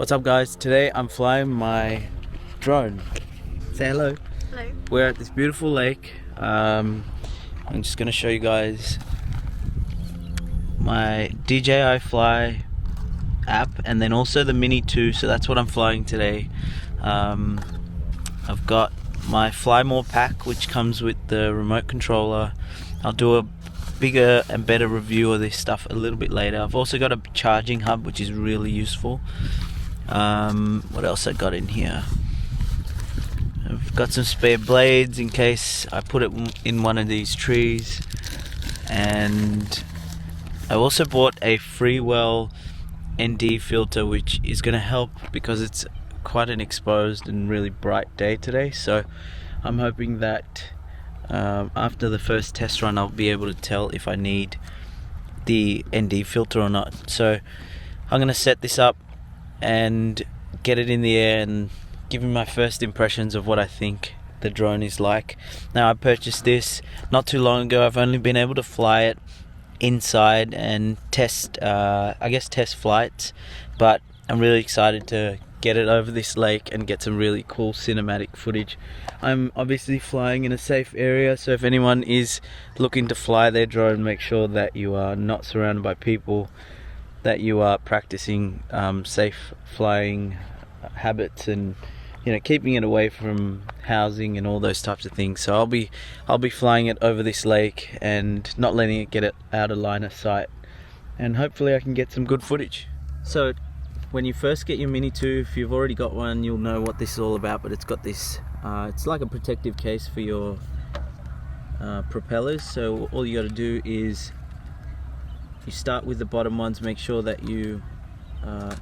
What's up guys? Today I'm flying my drone. Say hello. Hello. We're at this beautiful lake. I'm just gonna show you guys my DJI Fly app and then also the Mini 2, so that's what I'm flying today. I've got my Fly More pack which comes with the remote controller. I'll do a bigger and better review of this stuff a little bit later. I've also got a charging hub which is really useful. What else I got in here? I've got some spare blades in case I put it in one of these trees, and I also bought a Freewell ND filter which is going to help because it's quite an exposed and really bright day today, so I'm hoping that after the first test run I'll be able to tell if I need the ND filter or not. So I'm going to set this up and get it in the air and give you my first impressions of what I think the drone is like. Now, I purchased this not too long ago. I've only been able to fly it inside and test test flights, but I'm really excited to get it over this lake and get some really cool cinematic footage. I'm obviously flying in a safe area, so if anyone is looking to fly their drone, make sure that you are not surrounded by people, that you are practicing safe flying habits, and keeping it away from housing and all those types of things. So I'll be flying it over this lake and not letting it get it out of line of sight, and hopefully I can get some good footage. So when you first get your Mini 2, if you've already got one, you'll know what this is all about, but it's got this it's like a protective case for your propellers. So all you got to do is you start with the bottom ones, make sure that you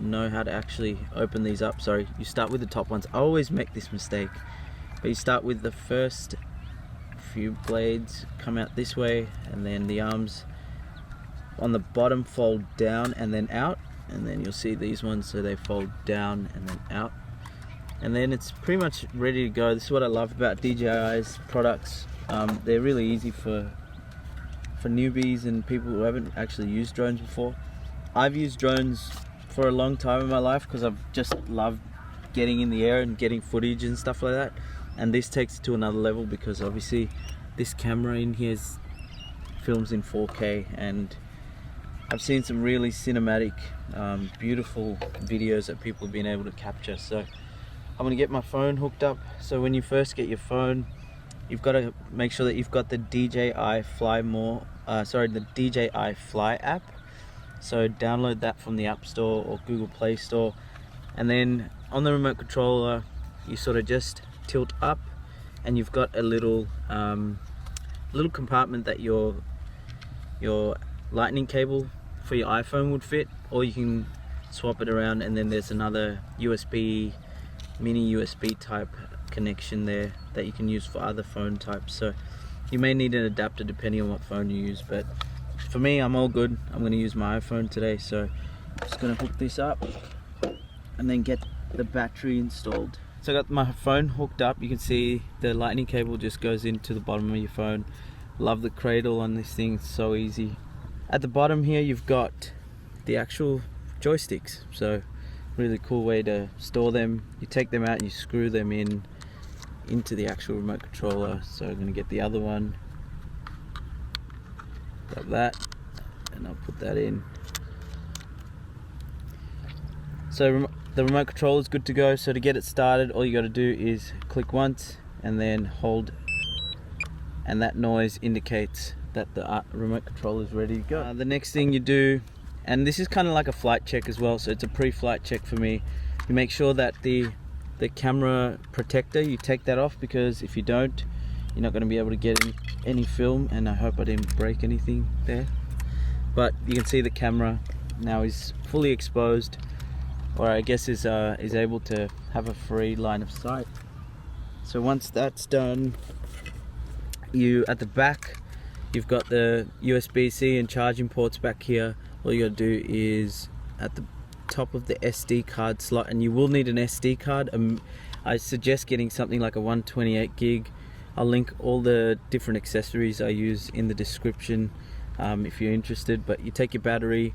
know how to actually open these up. Sorry, you start with the top ones. I always make this mistake, but you start with the first few blades, come out this way, and then the arms on the bottom fold down and then out, and then you'll see these ones, so they fold down and then out, and then it's pretty much ready to go. This is what I love about DJI's products. They're really easy for newbies and people who haven't actually used drones before. I've used drones for a long time in my life because I've just loved getting in the air and getting footage and stuff like that, and this takes it to another level because obviously this camera in here films in 4K, and I've seen some really cinematic beautiful videos that people have been able to capture. So I'm going to get my phone hooked up. So when you first get your phone, you've got to make sure that you've got the DJI Fly app. So download that from the App Store or Google Play Store, and then on the remote controller you sort of just tilt up, and you've got a little compartment that your lightning cable for your iPhone would fit, or you can swap it around, and then there's another mini USB type connection there that you can use for other phone types. So you may need an adapter depending on what phone you use, but for me, I'm all good. I'm going to use my iPhone today, so I'm just going to hook this up and then get the battery installed. So I got my phone hooked up. You can see the lightning cable just goes into the bottom of your phone. Love the cradle on this thing, it's so easy. At the bottom here you've got the actual joysticks, so really cool way to store them. You take them out and you screw them into the actual remote controller. So I'm going to get the other one, grab that, and I'll put that in. So the remote controller is good to go. So to get it started, all you got to do is click once and then hold, and that noise indicates that the remote controller is ready to go. The next thing you do, and this is kind of like a flight check as well, so it's a pre-flight check for me. You make sure that the camera protector, you take that off, because if you don't, you're not going to be able to get any film, and I hope I didn't break anything there. But you can see the camera now is fully exposed, or I guess is able to have a free line of sight. So once that's done, at the back you've got the USB-C and charging ports back here. All you got to do is at the top of the SD card slot, and you will need an SD card. I suggest getting something like a 128 gig. I'll link all the different accessories I use in the description if you're interested. But you take your battery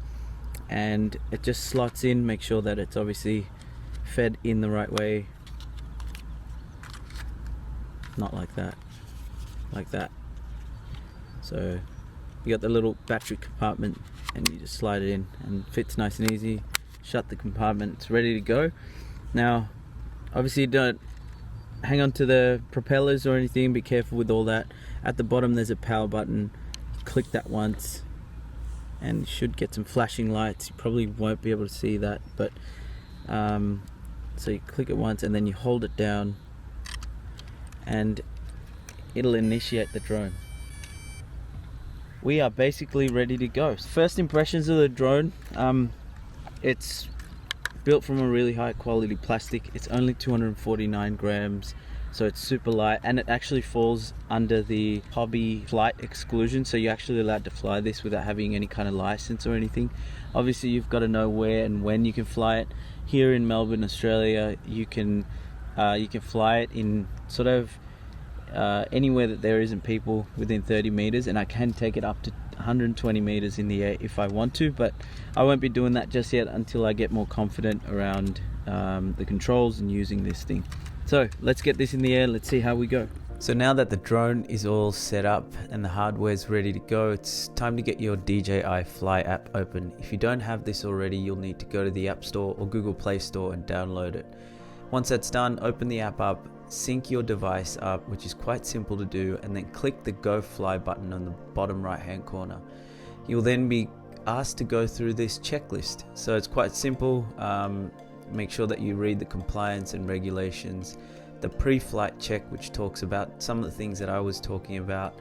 and it just slots in. Make sure that it's obviously fed in the right way. Not like that, like that. So you got the little battery compartment and you just slide it in and fits nice and easy. Shut the compartment, it's ready to go. Now obviously don't hang on to the propellers or anything, be careful with all that. At the bottom there's a power button, click that once and you should get some flashing lights. You probably won't be able to see that, but so you click it once and then you hold it down and it'll initiate the drone. We are basically ready to go. First impressions of the drone, it's built from a really high quality plastic. It's only 249 grams, so it's super light, and it actually falls under the hobby flight exclusion, so you're actually allowed to fly this without having any kind of license or anything. Obviously you've got to know where and when you can fly it. Here in Melbourne, Australia, you can fly it in sort of anywhere that there isn't people within 30 meters, and I can take it up to 120 meters in the air if I want to, but I won't be doing that just yet until I get more confident around the controls and using this thing. So let's get this in the air, let's see how we go. So now that the drone is all set up and the hardware is ready to go, it's time to get your DJI Fly app open. If you don't have this already, you'll need to go to the App Store or Google Play Store and download it. Once that's done, open the app up, sync your device up, which is quite simple to do, and then click the Go Fly button on the bottom right hand corner. You'll then be asked to go through this checklist. So it's quite simple. Make sure that you read the compliance and regulations, the pre-flight check, which talks about some of the things that I was talking about,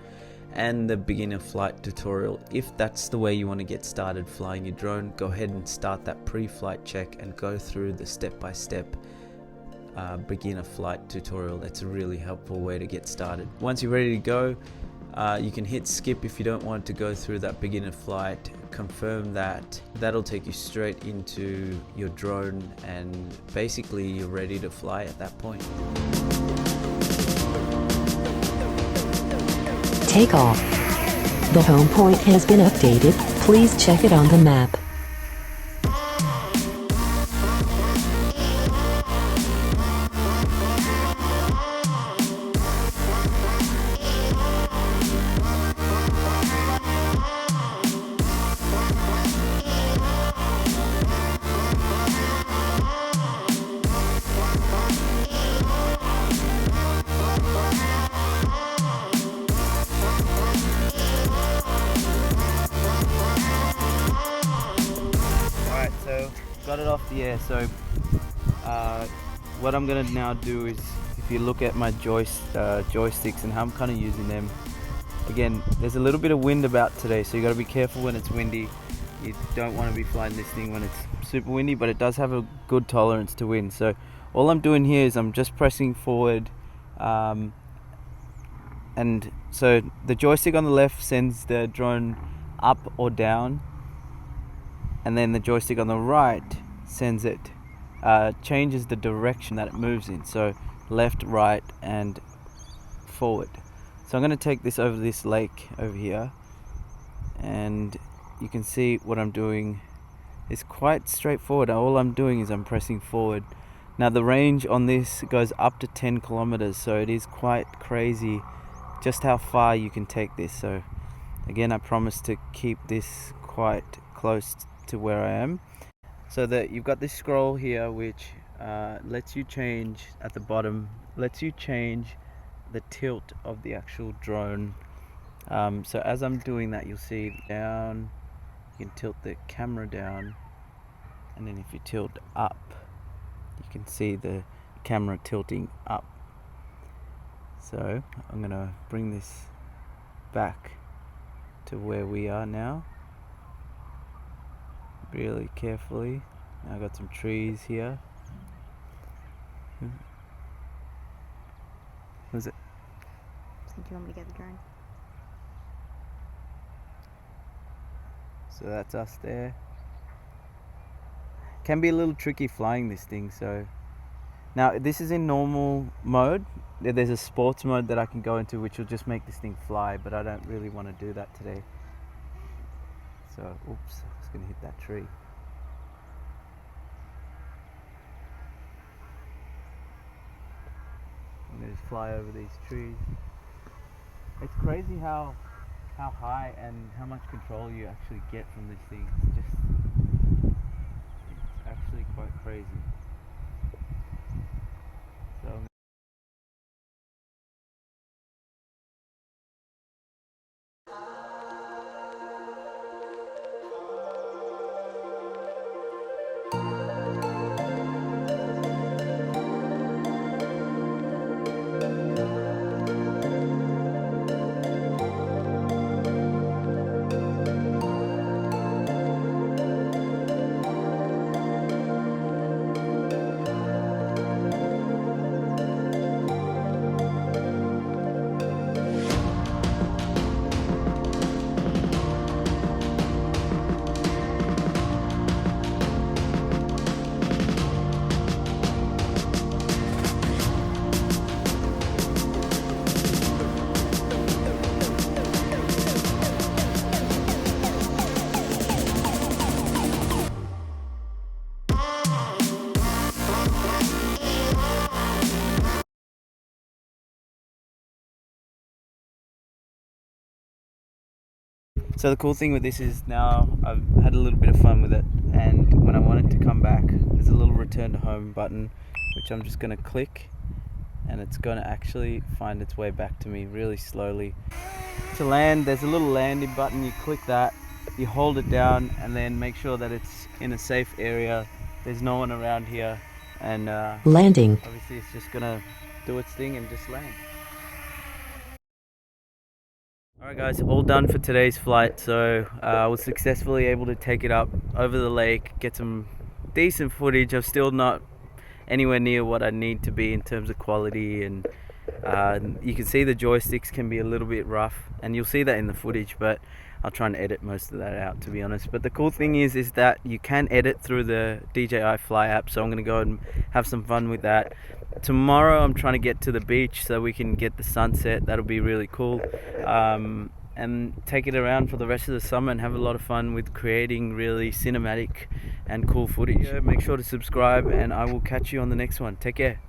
and the beginner flight tutorial. If that's the way you want to get started flying your drone, go ahead and start that pre-flight check and go through the step-by-step beginner flight tutorial. That's a really helpful way to get started. Once you're ready to go, you can hit skip if you don't want to go through that beginner flight. Confirm that. That'll take you straight into your drone, and basically you're ready to fly at that point. Take off. The home point has been updated. Please check it on the map. Got it off the air. So what I'm gonna now do is, if you look at my joysticks and how I'm kind of using them, again, there's a little bit of wind about today, so you got to be careful when it's windy. You don't want to be flying this thing when it's super windy, but it does have a good tolerance to wind. So all I'm doing here is I'm just pressing forward, and so the joystick on the left sends the drone up or down, and then the joystick on the right sends it, changes the direction that it moves in, so left, right, and forward. So I'm going to take this over this lake over here, and you can see what I'm doing is quite straightforward. All I'm doing is I'm pressing forward. Now the range on this goes up to 10 kilometers, so it is quite crazy just how far you can take this. So again, I promise to keep this quite close to where I am, so that you've got this scroll here which lets you change at the bottom, lets you change the tilt of the actual drone. So as I'm doing that, you'll see down, you can tilt the camera down, and then if you tilt up, you can see the camera tilting up. So I'm gonna bring this back to where we are now, really carefully. Now I've got some trees here. Was it? So do you want me to get the drone? So that's us there. Can be a little tricky flying this thing. So now this is in normal mode. There's a sports mode that I can go into which will just make this thing fly, but I don't really want to do that today. So oops, I was going to hit that tree. just fly over these trees. It's crazy how high and how much control you actually get from these things. It's actually quite crazy. So So the cool thing with this is now I've had a little bit of fun with it, and when I want it to come back, there's a little return to home button which I'm just going to click, and it's going to actually find its way back to me really slowly. To land, there's a little landing button. You click that, you hold it down, and then make sure that it's in a safe area. There's no one around here, and Landing. obviously it's just going to do its thing and just land. Alright guys, all done for today's flight. So I was successfully able to take it up over the lake, get some decent footage. I'm still not anywhere near what I need to be in terms of quality, and you can see the joysticks can be a little bit rough, and you'll see that in the footage, but I'll try and edit most of that out, to be honest. But the cool thing is that you can edit through the DJI Fly app, so I'm going to go and have some fun with that. Tomorrow I'm trying to get to the beach so we can get the sunset. That'll be really cool. And take it around for the rest of the summer and have a lot of fun with creating really cinematic and cool footage. Make sure to subscribe, and I will catch you on the next one. Take care.